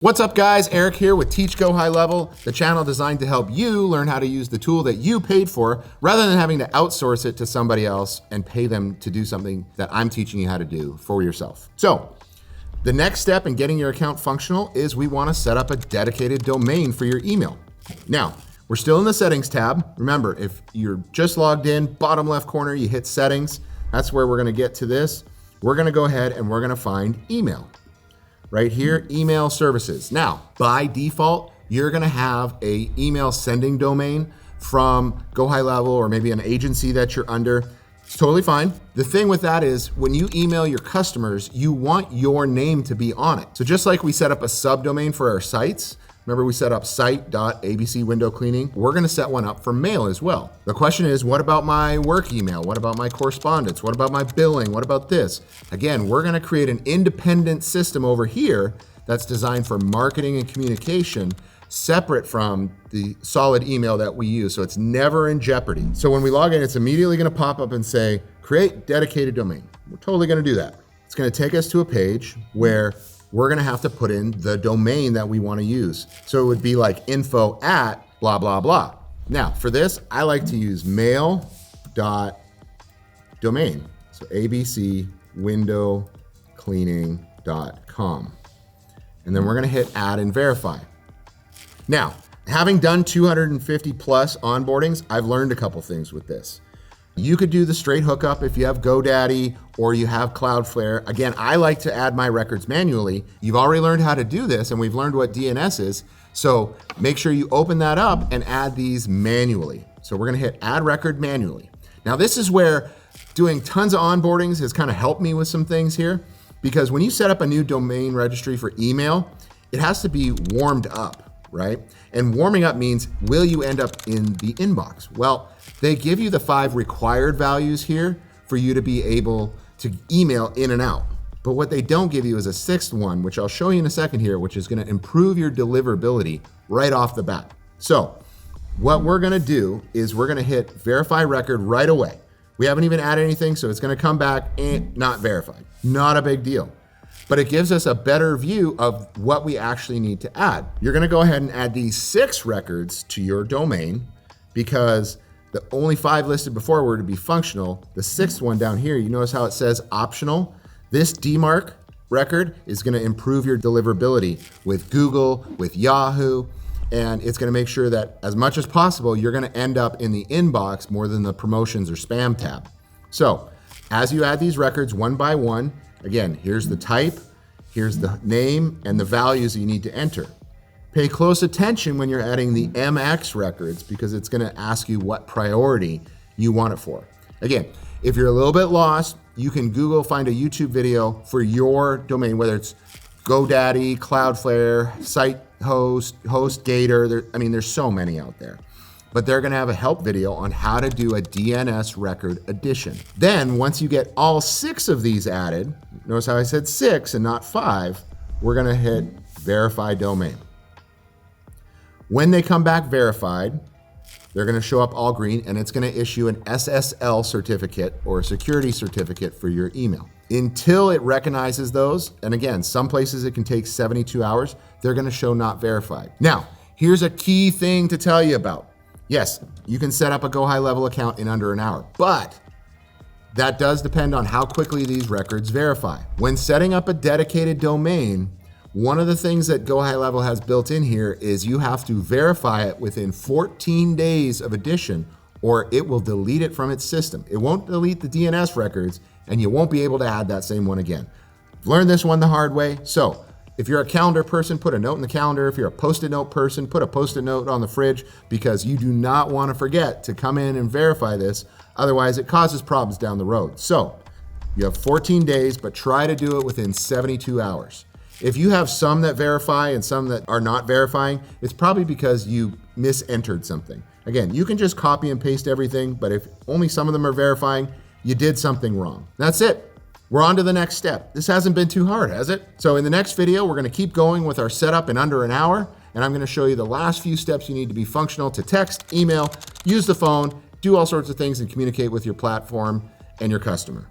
What's up guys, Eric here with Teach Go High Level, the channel designed to help you learn how to use the tool that you paid for rather than having to outsource it to somebody else and pay them to do something that I'm teaching you how to do for yourself. So the next step in getting your account functional is we want to set up a dedicated domain for your email. Now, we're still in the settings tab. Remember, if you're just logged in, bottom left corner, you hit settings. That's where we're going to get to this. We're going to go ahead and we're going to find email. Right here, email services. Now, by default, you're gonna have a email sending domain from GoHighLevel or maybe an agency that you're under. It's totally fine. The thing with that is when you email your customers, you want your name to be on it. So just like we set up a subdomain for our sites, remember we set up site.abcwindowcleaning, we're gonna set one up for mail as well. The question is, what about my work email? What about my correspondence? What about my billing? What about this? Again, we're gonna create an independent system over here that's designed for marketing and communication separate from the solid email that we use, so it's never in jeopardy. So when we log in, it's immediately gonna pop up and say, create dedicated domain. We're totally gonna do that. It's gonna take us to a page where we're gonna have to put in the domain that we wanna use. So it would be like info at blah, blah, blah. Now for this, I like to use mail.domain. So abcwindowcleaning.com. And then we're gonna hit add and verify. Now, having done 250 plus onboardings, I've learned a couple things with this. You could do the straight hookup if you have GoDaddy or you have Cloudflare. Again, I like to add my records manually. You've already learned how to do this and we've learned what DNS is. So make sure you open that up and add these manually. So we're gonna hit add record manually. Now this is where doing tons of onboardings has kind of helped me with some things here, because when you set up a new domain registry for email, it has to be warmed up, right? And warming up means, will you end up in the inbox? Well, they give you the 5 required values here for you to be able to email in and out. But what they don't give you is a 6th one, which I'll show you in a second here, which is gonna improve your deliverability right off the bat. So what we're gonna do is we're gonna hit verify record right away. We haven't even added anything, so it's gonna come back and not verified. Not a big deal. But it gives us a better view of what we actually need to add. You're gonna go ahead and add these 6 records to your domain because the only 5 listed before were to be functional. The 6th one down here, you notice how it says optional? This DMARC record is gonna improve your deliverability with Google, with Yahoo, and it's gonna make sure that as much as possible, you're gonna end up in the inbox more than the promotions or spam tab. So as you add these records one by one, again, here's the type, here's the name, and the values you need to enter. Pay close attention when you're adding the MX records because it's gonna ask you what priority you want it for. Again, if you're a little bit lost, you can Google, find a YouTube video for your domain, whether it's GoDaddy, Cloudflare, SiteHost, HostGator, there's so many out there. But they're gonna have a help video on how to do a DNS record addition. Then once you get all 6 of these added, notice how I said 6 and not 5, we're gonna hit verify domain. When they come back verified, they're gonna show up all green and it's gonna issue an SSL certificate or a security certificate for your email. Until it recognizes those, and again, some places it can take 72 hours, they're gonna show not verified. Now, here's a key thing to tell you about. Yes, you can set up a GoHighLevel account in under an hour, but that does depend on how quickly these records verify. When setting up a dedicated domain, one of the things that GoHighLevel has built in here is you have to verify it within 14 days of addition or it will delete it from its system. It won't delete the DNS records and you won't be able to add that same one again. Learned this one the hard way. So if you're a calendar person, put a note in the calendar. If you're a Post-it note person, put a Post-it note on the fridge because you do not want to forget to come in and verify this. Otherwise, it causes problems down the road. So you have 14 days, but try to do it within 72 hours. If you have some that verify and some that are not verifying, it's probably because you misentered something. Again, you can just copy and paste everything, but if only some of them are verifying, you did something wrong. That's it. We're on to the next step. This hasn't been too hard, has it? So in the next video, we're gonna keep going with our setup in under an hour, and I'm gonna show you the last few steps you need to be functional to text, email, use the phone, do all sorts of things and communicate with your platform and your customer.